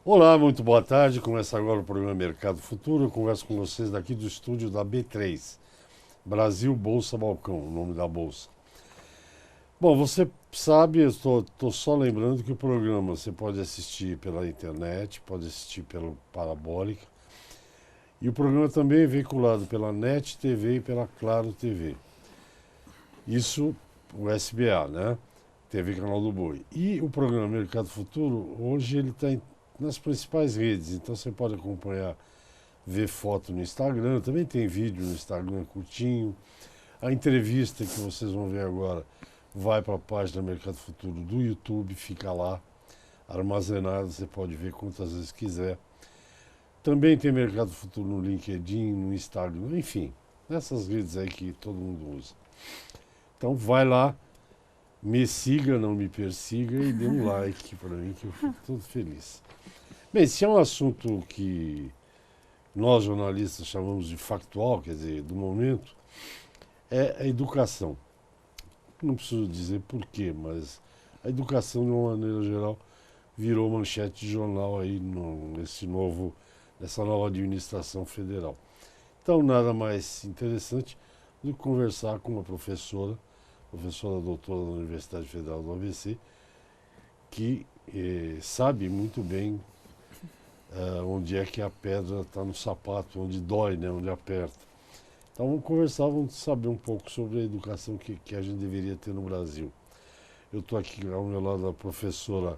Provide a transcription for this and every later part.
Olá, muito boa tarde. Começa agora o programa Mercado Futuro. Eu converso com vocês daqui do estúdio da B3, Brasil Bolsa Balcão, o nome da bolsa. Bom, você sabe, eu estou só lembrando que o programa você pode assistir pela internet, pode assistir pelo Parabólica. E o programa também é veiculado pela NET TV e pela Claro TV. Isso, o SBA, né? TV Canal do Boi. E o programa Mercado Futuro, hoje ele está nas principais redes, então você pode acompanhar, ver foto no Instagram, também tem vídeo no Instagram curtinho. A entrevista que vocês vão ver agora vai para a página Mercado Futuro do YouTube, fica lá, armazenada, você pode ver quantas vezes quiser. Também tem Mercado Futuro no LinkedIn, no Instagram, enfim, nessas redes aí que todo mundo usa. Então vai lá, me siga, não me persiga e dê um like para mim que eu fico todo feliz. Bem, se é um assunto que nós jornalistas chamamos de factual, quer dizer, do momento, é a educação. Não preciso dizer por quê, mas a educação, de uma maneira geral, virou manchete de jornal aí nessa nova administração federal. Então, nada mais interessante do que conversar com uma professora doutora da Universidade Federal do ABC, que sabe muito bem onde é que a pedra está no sapato, onde dói, né, onde aperta. Então vamos conversar, vamos saber um pouco sobre a educação que a gente deveria ter no Brasil. Eu estou aqui ao meu lado da professora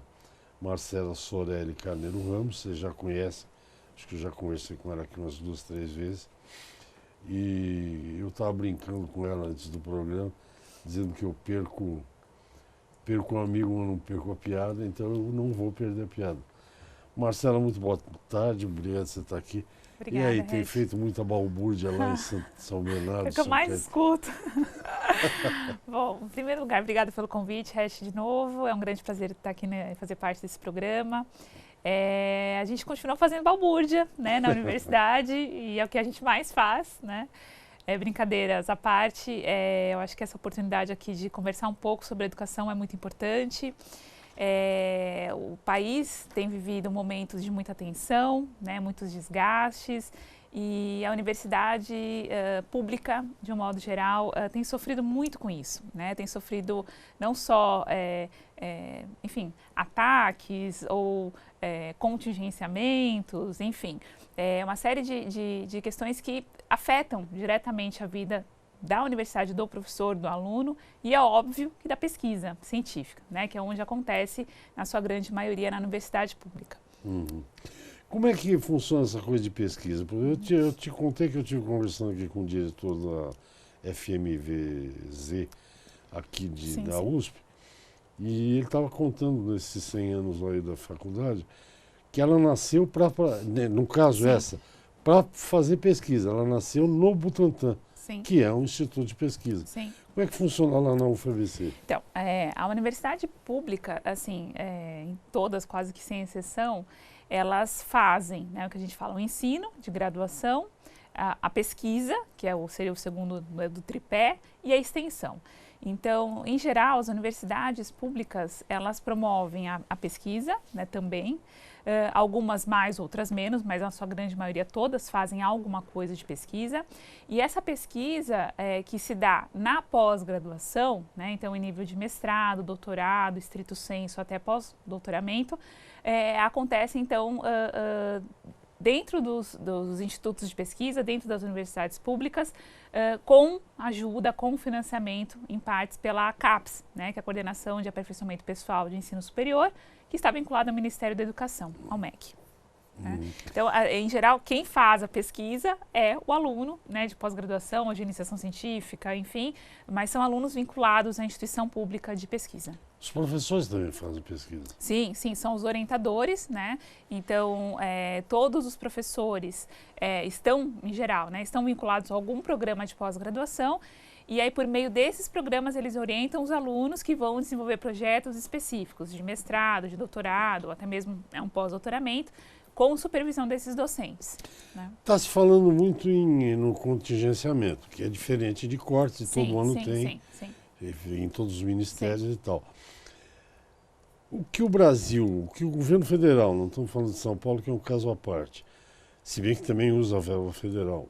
Marcela Sorelli Carneiro Ramos, vocês já conhecem, acho que eu já conversei com ela aqui umas 2, 3 vezes. E eu estava brincando com ela antes do programa, dizendo que eu perco um amigo, mas não perco a piada, então eu não vou perder a piada. Marcela, muito boa tarde, obrigado por você estar aqui. Obrigada, E aí, tem Regi. feito muita balbúrdia lá em São Bernardo? É o que eu São mais Pedro? escuto. Bom, em primeiro lugar, obrigada pelo convite, Regi, de novo. É um grande prazer estar aqui, né, fazer parte desse programa. A gente continua fazendo balbúrdia, né, na universidade e é o que a gente mais faz, né? Brincadeiras à parte, eu acho que essa oportunidade aqui de conversar um pouco sobre a educação é muito importante. O país tem vivido momentos de muita tensão, né, muitos desgastes, e a universidade pública, de um modo geral, tem sofrido muito com isso, né? Tem sofrido não só, enfim, ataques ou contingenciamentos, enfim, uma série de questões que afetam diretamente a vida da universidade, do professor, do aluno e, é óbvio, que da pesquisa científica, né, que é onde acontece, na sua grande maioria, na universidade pública. Uhum. Como é que funciona essa coisa de pesquisa? Porque eu te contei que eu estive conversando aqui com o diretor da FMVZ, aqui Sim, da sim. USP, e ele estava contando nesses 100 anos aí da faculdade, que ela nasceu no caso Sim, para fazer pesquisa. Ela nasceu no Butantan, sim, que é um instituto de pesquisa. sim. Como é que funciona lá na UFABC? Então, a universidade pública, assim, em todas, quase que sem exceção, elas fazem, né, o que a gente fala, o ensino de graduação, a pesquisa, que seria o segundo do tripé, e a extensão. Então, em geral, as universidades públicas, elas promovem a pesquisa, né, também, algumas mais, outras menos, mas a sua grande maioria todas fazem alguma coisa de pesquisa. E essa pesquisa que se dá na pós-graduação, né, então em nível de mestrado, doutorado, estrito sensu até pós-doutoramento, acontece então dentro dos institutos de pesquisa, dentro das universidades públicas, com ajuda, com financiamento, em partes pela CAPES, né, que é a Coordenação de Aperfeiçoamento Pessoal de Ensino Superior, que está vinculada ao Ministério da Educação, ao MEC. Né? Então, em geral, quem faz a pesquisa é o aluno, né, de pós-graduação ou de iniciação científica, enfim, mas são alunos vinculados à instituição pública de pesquisa. Os professores também fazem pesquisa. Sim, sim, são os orientadores, né? Então, todos os professores estão, em geral, né, estão vinculados a algum programa de pós-graduação. E aí, por meio desses programas, eles orientam os alunos que vão desenvolver projetos específicos de mestrado, de doutorado, ou até mesmo um pós-doutoramento, com supervisão desses docentes. Né? Está se falando muito no contingenciamento, que é diferente de corte, Sim, todo ano sim, tem, sim, sim. em todos os ministérios Sim. e tal. O que o Brasil, o que o governo federal, não estamos falando de São Paulo, que é um caso à parte, se bem que também usa a verba federal,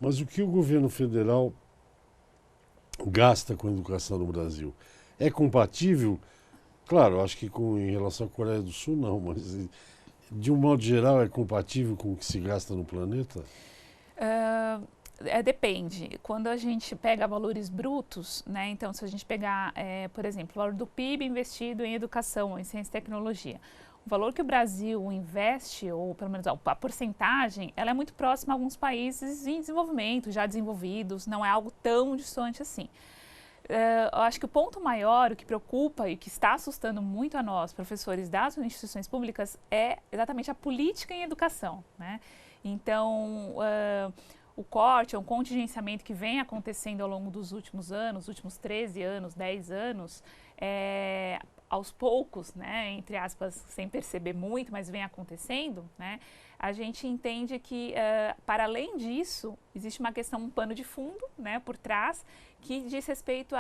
mas o que o governo federal gasta com a educação no Brasil é compatível? Claro, acho que em relação à Coreia do Sul não, mas de um modo geral é compatível com o que se gasta no planeta? Depende. Quando a gente pega valores brutos, né? Então, se a gente pegar, por exemplo, o valor do PIB investido em educação, em ciência e tecnologia, o valor que o Brasil investe, ou pelo menos a porcentagem, ela é muito próxima a alguns países em desenvolvimento, já desenvolvidos, não é algo tão distante assim. Eu acho que o ponto maior, o que preocupa e que está assustando muito a nós, professores das instituições públicas, é exatamente a política em educação, né? Então, o corte, o contingenciamento que vem acontecendo ao longo dos últimos anos, últimos 13 anos, 10 anos, aos poucos, né, entre aspas, sem perceber muito, mas vem acontecendo, né, a gente entende que, para além disso, existe uma questão, um pano de fundo, né, por trás, que diz respeito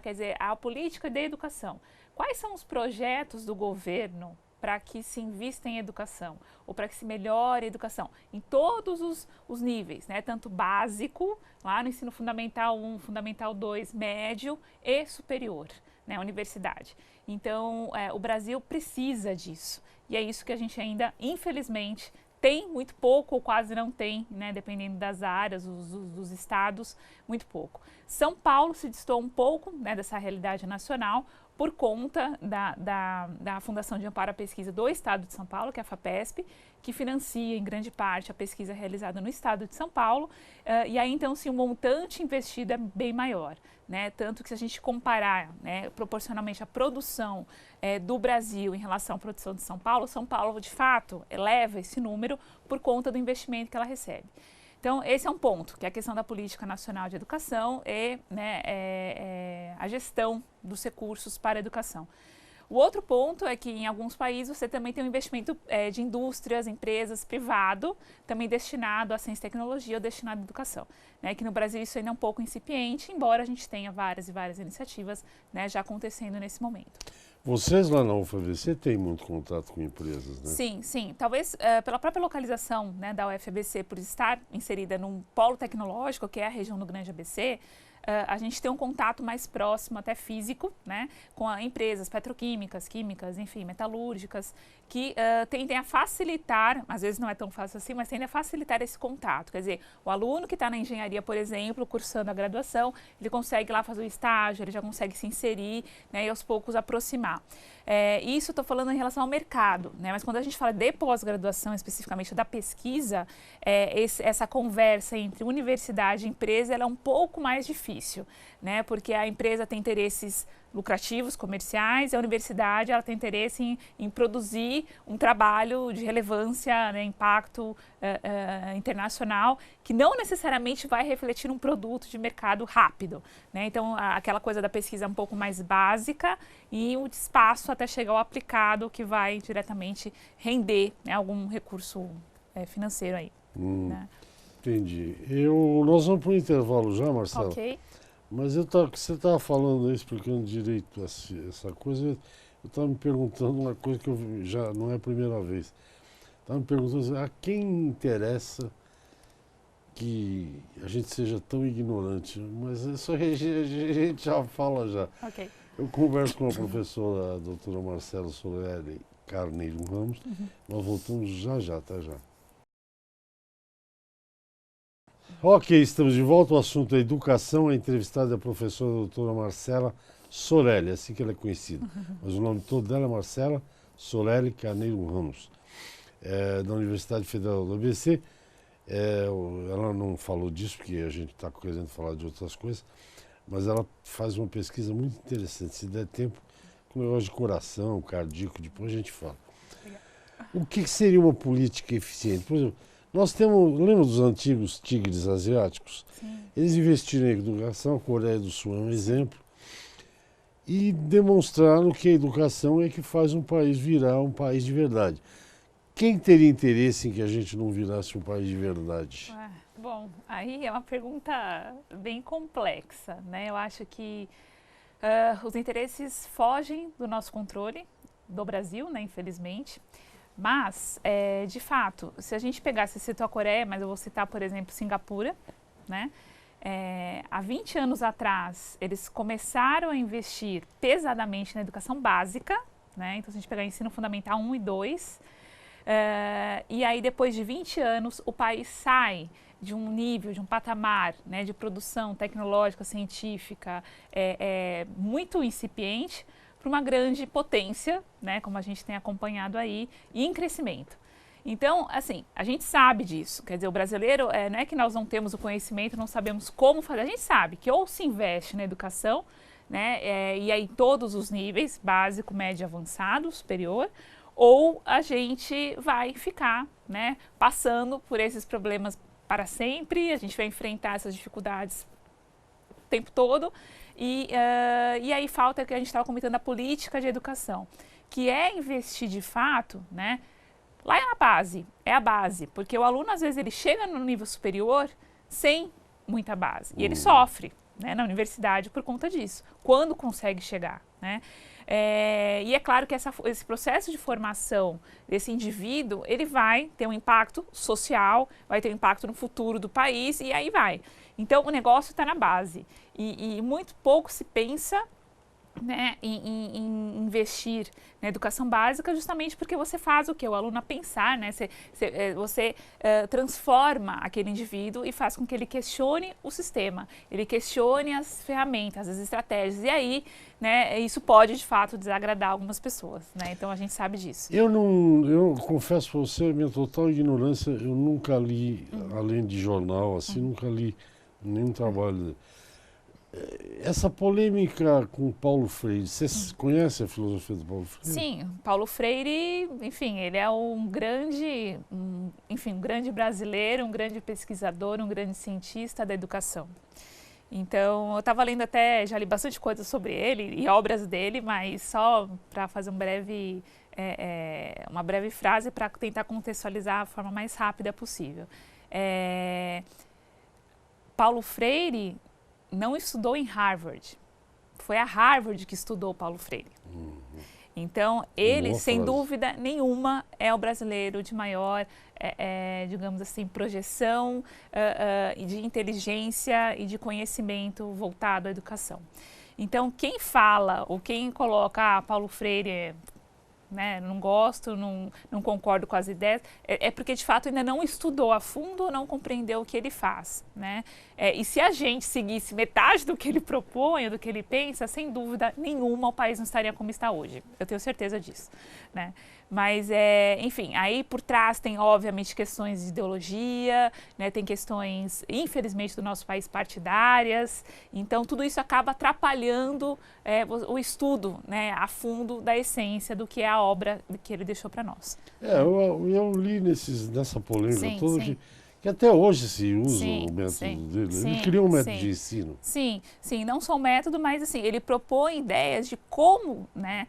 quer dizer, à política de educação. Quais são os projetos do governo para que se invista em educação, ou para que se melhore a educação, em todos os níveis, né? Tanto básico, lá no ensino fundamental 1, fundamental 2, médio e superior, né? Universidade. Então, o Brasil precisa disso, e é isso que a gente ainda, infelizmente, tem muito pouco ou quase não tem, né, dependendo das áreas, dos estados, muito pouco. São Paulo se destoa um pouco, né, dessa realidade nacional por conta da Fundação de Amparo à Pesquisa do Estado de São Paulo, que é a FAPESP, que financia em grande parte a pesquisa realizada no Estado de São Paulo, e aí então sim o montante investido é bem maior, né? Tanto que se a gente comparar, né, proporcionalmente a produção do Brasil em relação à produção de São Paulo de fato eleva esse número por conta do investimento que ela recebe. Então, esse é um ponto, que é a questão da política nacional de educação e, né, a gestão dos recursos para a educação. O outro ponto é que em alguns países você também tem um investimento de indústrias, empresas, privado, também destinado à ciência e tecnologia ou destinado à educação. Né? Que no Brasil isso ainda é um pouco incipiente, embora a gente tenha várias e várias iniciativas, né, já acontecendo nesse momento. Vocês lá na UFABC têm muito contato com empresas, né? Sim, sim. Talvez pela própria localização, né, da UFABC, por estar inserida num polo tecnológico, que é a região do Grande ABC, a gente tem um contato mais próximo, até físico, né, com empresas petroquímicas, químicas, enfim, metalúrgicas, que tendem a facilitar, às vezes não é tão fácil assim, mas tendem a facilitar esse contato. Quer dizer, o aluno que está na engenharia, por exemplo, cursando a graduação, ele consegue lá fazer o estágio, ele já consegue se inserir, né, e aos poucos aproximar. Isso estou falando em relação ao mercado, né? Mas quando a gente fala de pós-graduação, especificamente da pesquisa, essa conversa entre universidade e empresa ela é um pouco mais difícil, né? Porque a empresa tem interesses lucrativos, comerciais, e a universidade ela tem interesse em produzir um trabalho de relevância, né, impacto internacional, que não necessariamente vai refletir um produto de mercado rápido. Né? Então, aquela coisa da pesquisa é um pouco mais básica e o espaço até chegar ao aplicado que vai diretamente render, né, algum recurso financeiro aí. Né? Entendi. Nós vamos para o intervalo já, Marcelo. Ok. Mas você estava falando aí, explicando direito essa coisa, eu estava me perguntando uma coisa que eu já não é a primeira vez. Estava me perguntando a quem interessa que a gente seja tão ignorante, mas isso a gente já fala já. Ok. Eu converso com a professora a doutora Marcela Soleri Carneiro Ramos, nós voltamos já, até já. Ok, estamos de volta. O assunto é educação. A entrevistada é a professora doutora Marcela Sorelli, assim que ela é conhecida. Mas o nome todo dela é Marcela Sorelli Carneiro Ramos, da Universidade Federal do ABC. Ela não falou disso, porque a gente está querendo falar de outras coisas, mas ela faz uma pesquisa muito interessante. Se der tempo, com negócio de coração, cardíaco, depois a gente fala. O que seria uma política eficiente? Por exemplo, nós temos, lembra dos antigos tigres asiáticos? Sim. Eles investiram em educação, a Coreia do Sul é um exemplo, e demonstraram que a educação é que faz um país virar um país de verdade. Quem teria interesse em que a gente não virasse um país de verdade? Bom, aí é uma pergunta bem complexa, né? Eu acho que Os interesses fogem do nosso controle, do Brasil, né, infelizmente. Mas, de fato, se a gente pegasse, citou a Coreia, mas eu vou citar, por exemplo, Singapura, né? Há 20 anos atrás, eles começaram a investir pesadamente na educação básica, né? Então, se a gente pegar ensino fundamental 1 e 2, e aí depois de 20 anos, o país sai de um nível, de um patamar, né, de produção tecnológica, científica, muito incipiente, para uma grande potência, né, como a gente tem acompanhado aí, e em crescimento. Então, assim, a gente sabe disso. Quer dizer, o brasileiro, não é que nós não temos o conhecimento, não sabemos como fazer. A gente sabe que ou se investe na educação, né, e aí em todos os níveis, básico, médio, avançado, superior, ou a gente vai ficar, né, passando por esses problemas para sempre, a gente vai enfrentar essas dificuldades o tempo todo, e aí falta o que a gente estava comentando, a política de educação, que é investir de fato, né, lá é a base, porque o aluno às vezes ele chega no nível superior sem muita base, e ele sofre, né, na universidade por conta disso, quando consegue chegar, né. E é claro que esse processo de formação desse indivíduo, ele vai ter um impacto social, vai ter um impacto no futuro do país e aí vai. Então, o negócio está na base e muito pouco se pensa, né, em investir na educação básica, justamente porque você faz o quê? O aluno a pensar, né? Você transforma aquele indivíduo e faz com que ele questione o sistema, ele questione as ferramentas, as estratégias, e aí, né, isso pode, de fato, desagradar algumas pessoas, né? Então, a gente sabe disso. Eu confesso para você, minha total ignorância, eu nunca li, além de jornal, assim, nunca li nenhum trabalho. Essa polêmica com Paulo Freire, você conhece a filosofia do Paulo Freire? Sim, Paulo Freire, enfim, ele é um grande brasileiro, um grande pesquisador, um grande cientista da educação. Então, eu estava lendo já li bastante coisa sobre ele e obras dele, mas só para fazer uma breve frase para tentar contextualizar a forma mais rápida possível. Paulo Freire não estudou em Harvard. Foi a Harvard que estudou Paulo Freire. Então, ele, sem dúvida nenhuma, é o brasileiro de maior, digamos assim, projeção de inteligência e de conhecimento voltado à educação. Então, quem fala ou quem coloca, Paulo Freire né, não gosto, não concordo com as ideias, é porque de fato ainda não estudou a fundo ou não compreendeu o que ele faz, né? E se a gente seguisse metade do que ele propõe, do que ele pensa, sem dúvida nenhuma o país não estaria como está hoje. Eu tenho certeza disso, né? Mas, enfim, aí por trás tem, obviamente, questões de ideologia, né, tem questões, infelizmente, do nosso país partidárias. Então, tudo isso acaba atrapalhando o estudo, né, a fundo da essência do que é a obra que ele deixou para nós. Eu li nessa polêmica toda que até hoje se usa o método dele. Ele criou um método de ensino. Sim, não só um método, mas assim, ele propõe ideias de como, né,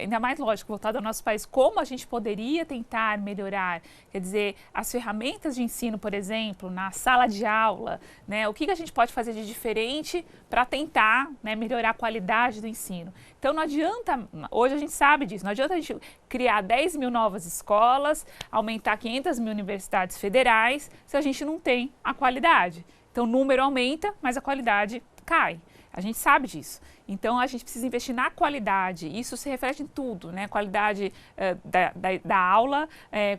ainda mais lógico, voltado ao nosso país, como a gente poderia tentar melhorar, quer dizer, as ferramentas de ensino, por exemplo, na sala de aula, né, o que a gente pode fazer de diferente para tentar, né, melhorar a qualidade do ensino. Então não adianta, hoje a gente sabe disso, não adianta a gente criar 10 mil novas escolas, aumentar 500 mil universidades federais, se a gente não tem a qualidade. Então o número aumenta, mas a qualidade cai. A gente sabe disso. Então, a gente precisa investir na qualidade. Isso se reflete em tudo, né? Qualidade da aula,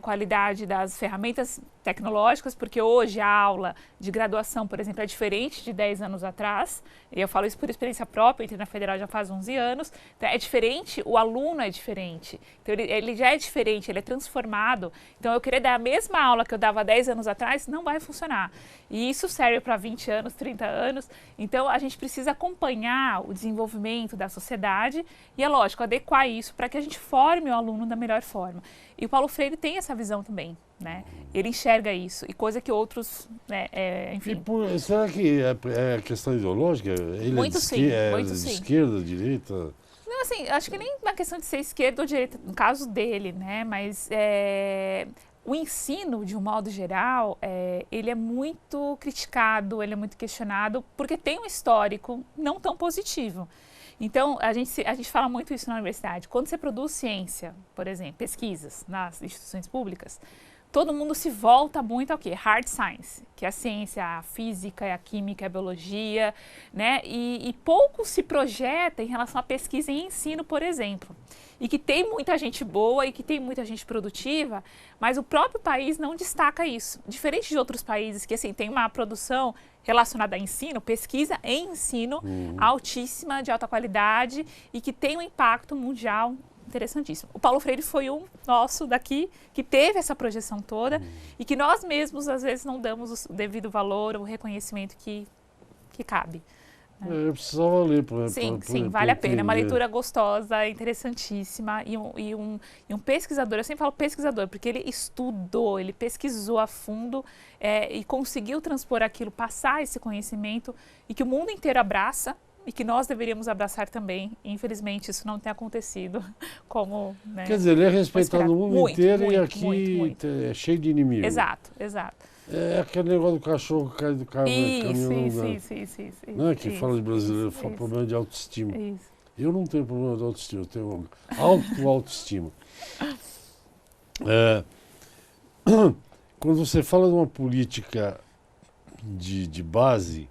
qualidade das ferramentas tecnológicas, porque hoje a aula de graduação, por exemplo, é diferente de 10 anos atrás. E eu falo isso por experiência própria, eu entrei na Federal já faz 11 anos. Então, é diferente, o aluno é diferente. Então, ele já é diferente, ele é transformado. Então, eu querer dar a mesma aula que eu dava 10 anos atrás, não vai funcionar. E isso serve para 20 anos, 30 anos. Então, a gente precisa acompanhar o desenvolvimento da sociedade e, é lógico, adequar isso para que a gente forme o aluno da melhor forma. E o Paulo Freire tem essa visão também, né? Ele enxerga isso, e coisa que outros, né, enfim... Será que é questão ideológica? Ele muito de sim. Esquerda, direita? Não, assim, acho que nem uma questão de ser esquerda ou direita, no caso dele, né? Mas o ensino, de um modo geral, ele é muito criticado, ele é muito questionado, porque tem um histórico não tão positivo. Então, a gente fala muito isso na universidade. Quando você produz ciência, por exemplo, pesquisas nas instituições públicas, todo mundo se volta muito ao quê? Hard science, que é a ciência, a física, a química, a biologia, né? E pouco se projeta em relação à pesquisa e ensino, por exemplo. E que tem muita gente boa e que tem muita gente produtiva, mas o próprio país não destaca isso. Diferente de outros países que, assim, tem uma produção relacionada a ensino, pesquisa e ensino altíssima, de alta qualidade e que tem um impacto mundial interessantíssimo. O Paulo Freire foi um nosso daqui que teve essa projeção toda e que nós mesmos, às vezes, não damos o devido valor, o reconhecimento que cabe. Eu precisava ler para Sim, vale a pena. É uma leitura gostosa, interessantíssima e um pesquisador, eu sempre falo pesquisador, porque ele estudou, ele pesquisou a fundo e conseguiu transpor aquilo, passar esse conhecimento e que o mundo inteiro abraça e que nós deveríamos abraçar também. Infelizmente, isso não tem acontecido como... Né, quer dizer, ele é respeitado no mundo inteiro e aqui muito. É cheio de inimigos. Exato. É aquele negócio do cachorro que cai do caminhão. Isso. Não é que fala de brasileiro, fala problema de autoestima. Isso. Eu não tenho problema de autoestima, eu tenho autoestima. Quando você fala de uma política de base,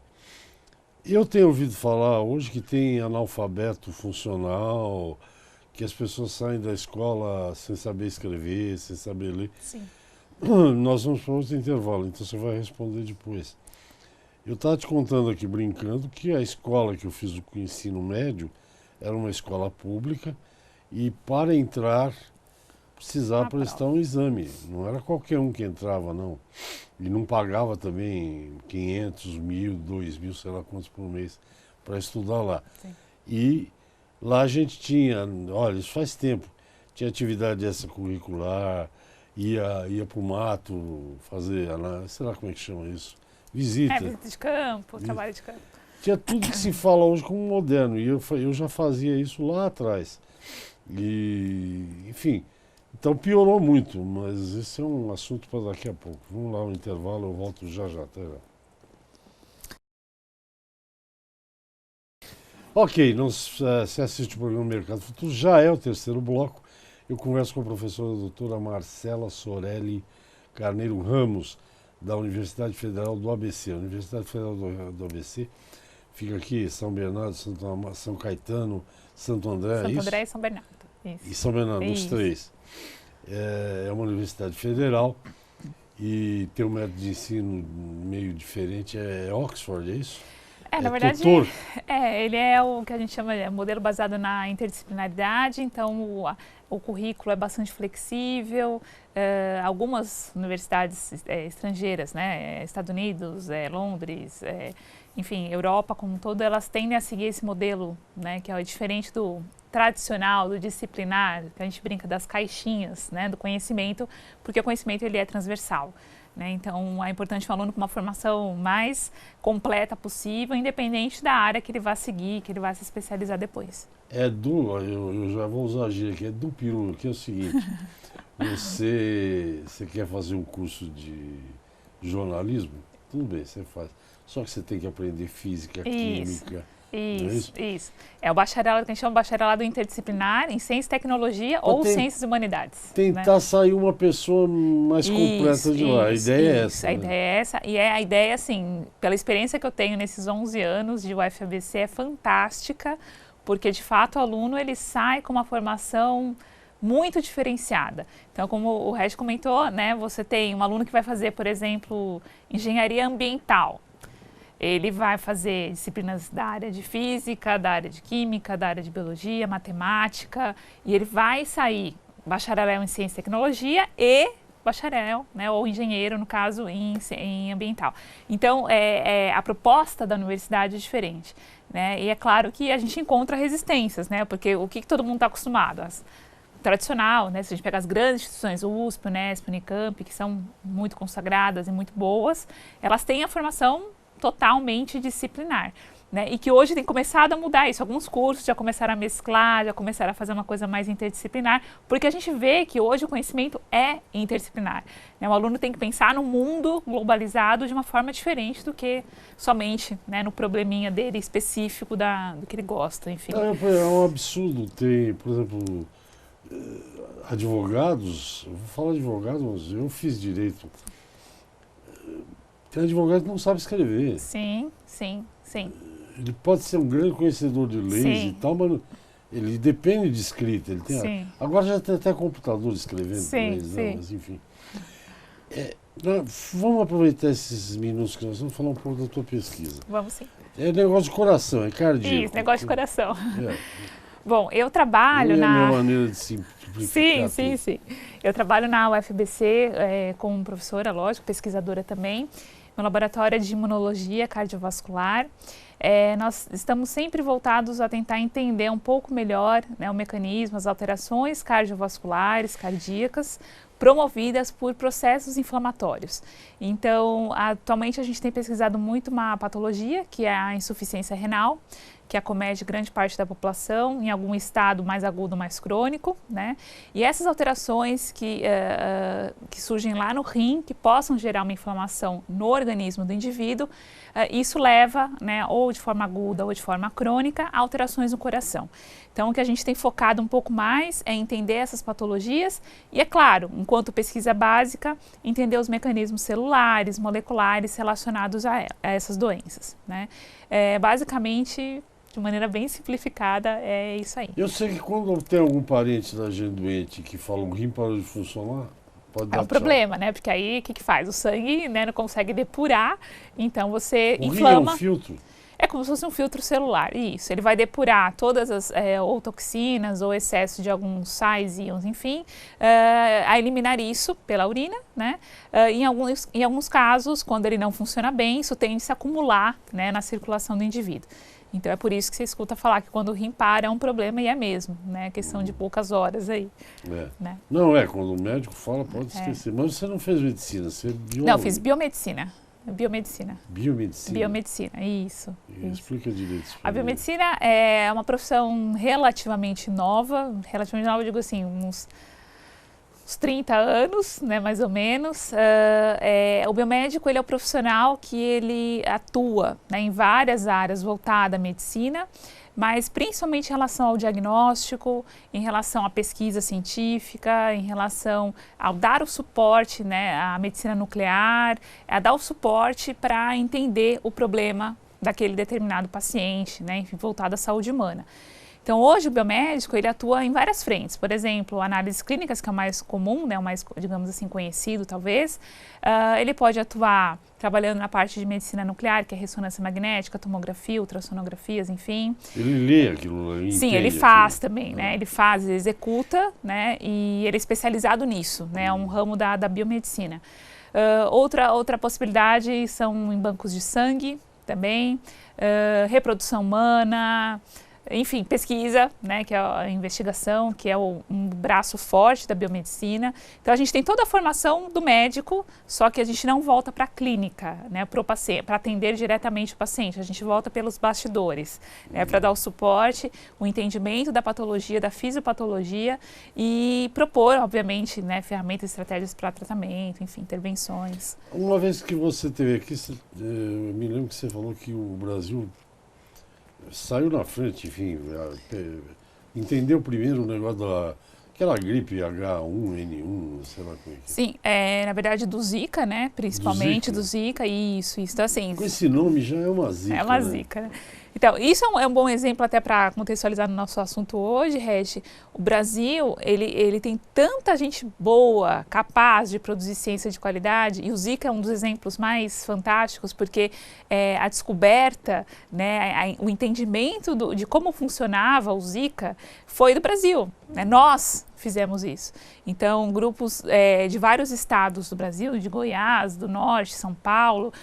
eu tenho ouvido falar hoje que tem analfabeto funcional, que as pessoas saem da escola sem saber escrever, sem saber ler. Sim. Nós vamos para outro intervalo, então você vai responder depois. Eu estava te contando aqui, brincando, que a escola que eu fiz o ensino médio era uma escola pública e para entrar precisava prestar um exame. Não era qualquer um que entrava, não. E não pagava também 500, 1.000, 2.000, sei lá quantos por mês para estudar lá. Sim. E lá a gente tinha, olha, isso faz tempo, tinha atividade extracurricular, ia para o mato fazer, sei lá como é que chama isso, visita. Visita de campo, trabalho de campo. Tinha tudo que se fala hoje como moderno, e eu já fazia isso lá atrás. E, enfim, então piorou muito, mas esse é um assunto para daqui a pouco. Vamos lá, um intervalo, eu volto já, até já. Ok, você assiste o programa Mercado Futuro, já é o terceiro bloco. Eu converso com a professora doutora Marcela Sorelli Carneiro Ramos, da Universidade Federal do ABC. A Universidade Federal do ABC fica aqui, São Bernardo, São Caetano, Santo André. Santo André e São Bernardo. Isso. E São Bernardo, os três. É uma universidade federal e tem um método de ensino meio diferente. É Oxford, é isso? Na verdade, ele é o que a gente chama de modelo baseado na interdisciplinaridade, então o currículo é bastante flexível. Algumas universidades estrangeiras, né, Estados Unidos, Londres, enfim, Europa como um todo, elas tendem a seguir esse modelo, né, que é diferente do tradicional, do disciplinar, que a gente brinca das caixinhas, né, do conhecimento, porque o conhecimento ele é transversal. Né? Então, é importante um aluno com uma formação mais completa possível, independente da área que ele vai seguir, que ele vai se especializar depois. Eu já vou usar a gíria aqui, é do peru, que é o seguinte, você quer fazer um curso de jornalismo? Tudo bem, você faz. Só que você tem que aprender física, química. Isso. É o bacharelado que a gente chama de bacharelado interdisciplinar em ciência e tecnologia ou ciências e humanidades. Tentar sair uma pessoa mais completa de lá. A ideia é essa. A ideia é essa. E a ideia, assim, pela experiência que eu tenho nesses 11 anos de UFABC, é fantástica, porque de fato o aluno ele sai com uma formação muito diferenciada. Então, como o Regi comentou, né, você tem um aluno que vai fazer, por exemplo, engenharia ambiental. Ele vai fazer disciplinas da área de física, da área de química, da área de biologia, matemática, e ele vai sair bacharel em ciência e tecnologia e bacharel, né, ou engenheiro, no caso, em ambiental. Então, a proposta da universidade é diferente. Né, e é claro que a gente encontra resistências, né, porque o que todo mundo está acostumado? Tradicional, né, se a gente pega as grandes instituições, o USP, Unesp, Unicamp, que são muito consagradas e muito boas, elas têm a formação totalmente disciplinar, né? E que hoje tem começado a mudar isso. Alguns cursos já começaram a mesclar, já começaram a fazer uma coisa mais interdisciplinar, porque a gente vê que hoje o conhecimento é interdisciplinar, né? O aluno tem que pensar no mundo globalizado de uma forma diferente do que somente, né, no probleminha dele específico do que ele gosta, enfim. É um absurdo ter, por exemplo, advogados, eu vou falar de advogados, mas eu fiz direito. Tem advogado que não sabe escrever. Sim, sim, sim. Ele pode ser um grande conhecedor de leis Sim. e tal, mas ele depende de escrita. Ele tem Sim. Agora já tem até computador escrevendo Sim, leis, sim. mas enfim. Vamos aproveitar esses minutos que nós vamos falar um pouco da tua pesquisa. Vamos sim. É negócio de coração, é cardíaco. Isso, negócio de coração. É. Bom, eu trabalho Não é a na... minha maneira de simplificar Sim, sim, tudo. sim. Eu trabalho na UFBC como professora, lógico, pesquisadora também, no laboratório de imunologia cardiovascular. Nós estamos sempre voltados a tentar entender um pouco melhor, né, o mecanismo, as alterações cardiovasculares, cardíacas, promovidas por processos inflamatórios. Então, atualmente a gente tem pesquisado muito uma patologia, que é a insuficiência renal, que acomete grande parte da população, em algum estado mais agudo, mais crônico, né? E essas alterações que surgem lá no rim, que possam gerar uma inflamação no organismo do indivíduo, isso leva, né, ou de forma aguda ou de forma crônica, a alterações no coração. Então, o que a gente tem focado um pouco mais é entender essas patologias e, é claro, enquanto pesquisa básica, entender os mecanismos celulares, moleculares relacionados a essas doenças, né? Basicamente, de maneira bem simplificada, é isso aí. Eu sei que quando tem algum parente da gente doente que fala o rim parou de funcionar, pode dar É um problema, né? Porque aí, o que faz? O sangue, né, não consegue depurar, então você O inflama. rim é um filtro? É como se fosse um filtro celular, isso. Ele vai depurar todas as ou toxinas ou excesso de alguns sais, íons, enfim, a eliminar isso pela urina, né? Em alguns casos, quando ele não funciona bem, isso tende a se acumular, né, na circulação do indivíduo. Então é por isso que você escuta falar que quando o rim para é um problema, e é mesmo, né? Questão de poucas horas aí. Né? Não, quando o médico fala, pode esquecer. Mas você não fez medicina, você é biólogo. Não, fiz biomedicina. Biomedicina. Biomedicina? Biomedicina, isso. Explica direito isso. A biomedicina é uma profissão relativamente nova, eu digo assim, uns 30 anos, né, mais ou menos. O biomédico, ele é o profissional que ele atua, né, em várias áreas voltadas à medicina, mas principalmente em relação ao diagnóstico, em relação à pesquisa científica, em relação ao dar o suporte, né, à medicina nuclear, a dar o suporte para entender o problema daquele determinado paciente, né, enfim, voltado à saúde humana. Então, hoje o biomédico, ele atua em várias frentes. Por exemplo, análises clínicas, que é o mais comum, né, o mais, digamos assim, conhecido, talvez. Ele pode atuar trabalhando na parte de medicina nuclear, que é ressonância magnética, tomografia, ultrassonografias, enfim. Ele lê aquilo, ele Sim, entende ele faz aquilo. também, né? Ele faz, ele executa, né? E ele é especializado nisso, né? É um ramo da biomedicina. Outra possibilidade são em bancos de sangue também, reprodução humana, enfim, pesquisa, né, que é a investigação, que é um braço forte da biomedicina. Então, a gente tem toda a formação do médico, só que a gente não volta para a clínica, né, para atender diretamente o paciente. A gente volta pelos bastidores, né, para dar o suporte, o entendimento da patologia, da fisiopatologia e propor, obviamente, né, ferramentas e estratégias para tratamento, enfim, intervenções. Uma vez que você esteve aqui, eu me lembro que você falou que o Brasil saiu na frente, enfim, entendeu primeiro o negócio daquela gripe H1N1, sei lá como é que é. Sim, na verdade do Zika, né, principalmente do Zika, isso. Então, assim, com esse nome já é uma zika. É uma né? zika, né? Então, isso é um bom exemplo até para contextualizar no nosso assunto hoje, Regi. O Brasil, ele tem tanta gente boa, capaz de produzir ciência de qualidade, e o Zika é um dos exemplos mais fantásticos, porque a descoberta, né, o entendimento de como funcionava o Zika foi do Brasil, né? Nós fizemos isso. Então, grupos de vários estados do Brasil, de Goiás, do Norte, São Paulo,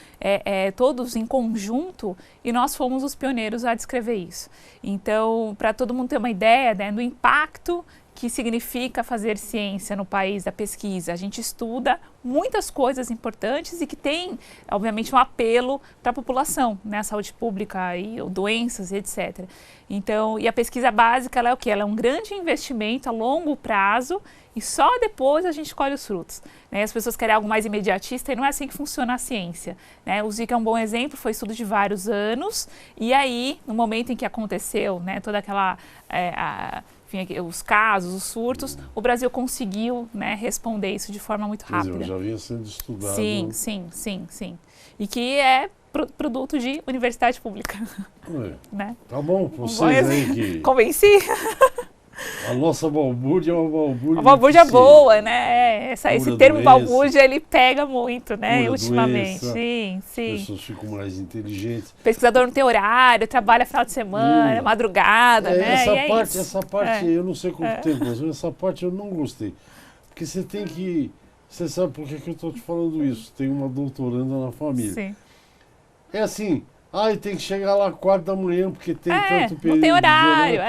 todos em conjunto, e nós fomos os pioneiros a descrever isso. Então, para todo mundo ter uma ideia, né, do impacto que significa fazer ciência no país da pesquisa. A gente estuda muitas coisas importantes e que tem, obviamente, um apelo para a população, né? A saúde pública e doenças, etc. Então, e a pesquisa básica, ela é o quê? Ela é um grande investimento a longo prazo e só depois a gente colhe os frutos, né? As pessoas querem algo mais imediatista e não é assim que funciona a ciência, né? O Zika é um bom exemplo, foi estudo de vários anos e aí, no momento em que aconteceu, né, toda aquela... enfim, os casos, os surtos, o Brasil conseguiu, né, responder isso de forma muito rápida. Quer dizer, já vinha sendo estudado. Sim. E que é produto de universidade pública. Né? Tá bom, vocês aí que... Convenci? A nossa balbúrdia é uma balbúrdia... Uma balbúrdia boa, né? Esse termo doença, balbúrdia, ele pega muito, né? Ultimamente. Doença, sim. As pessoas ficam mais inteligentes. O pesquisador não tem horário, trabalha final de semana, madrugada, né? Essa parte eu não sei quanto tempo, mas essa parte eu não gostei. Porque você tem que... Você sabe por que eu estou te falando isso? Tem uma doutoranda na família. Sim. É assim... e tem que chegar lá 4 da manhã, porque tem tanto período. Não tem horário,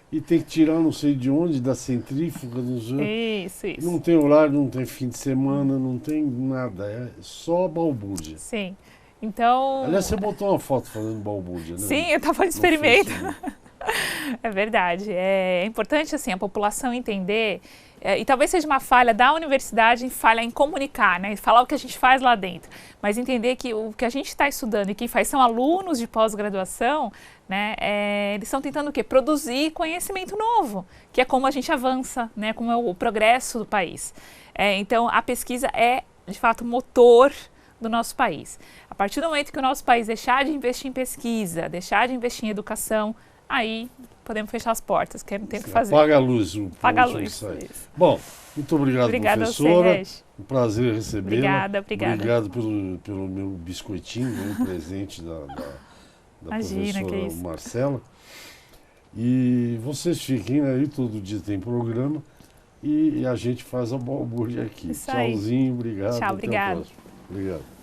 E tem que tirar não sei de onde, da centrífuga, não sei. Isso. Não tem horário, não tem fim de semana, não tem nada. É só balbúrdia. Sim. Então... Aliás, você botou uma foto falando balbúrdia, né? Sim, eu estava de experimento. É verdade. É importante, assim, a população entender... e talvez seja uma falha da universidade, falha em comunicar, né? Falar o que a gente faz lá dentro. Mas entender que o que a gente está estudando e quem faz são alunos de pós-graduação, né? Eles estão tentando o quê? Produzir conhecimento novo, que é como a gente avança, né? Como é o progresso do país. Então, a pesquisa é, de fato, o motor do nosso país. A partir do momento que o nosso país deixar de investir em pesquisa, deixar de investir em educação, aí podemos fechar as portas, que não tem o que fazer. Apaga a luz. Apaga a luz. Bom, muito obrigado, professora. A você, um prazer recebê-la. Obrigada. Obrigado pelo meu biscoitinho, um presente da professora Marcela. E vocês fiquem aí, todo dia tem programa. E a gente faz a balbúrdia aqui. Isso aí. Tchauzinho, obrigado. Tchau, até obrigado. a próxima. Obrigado.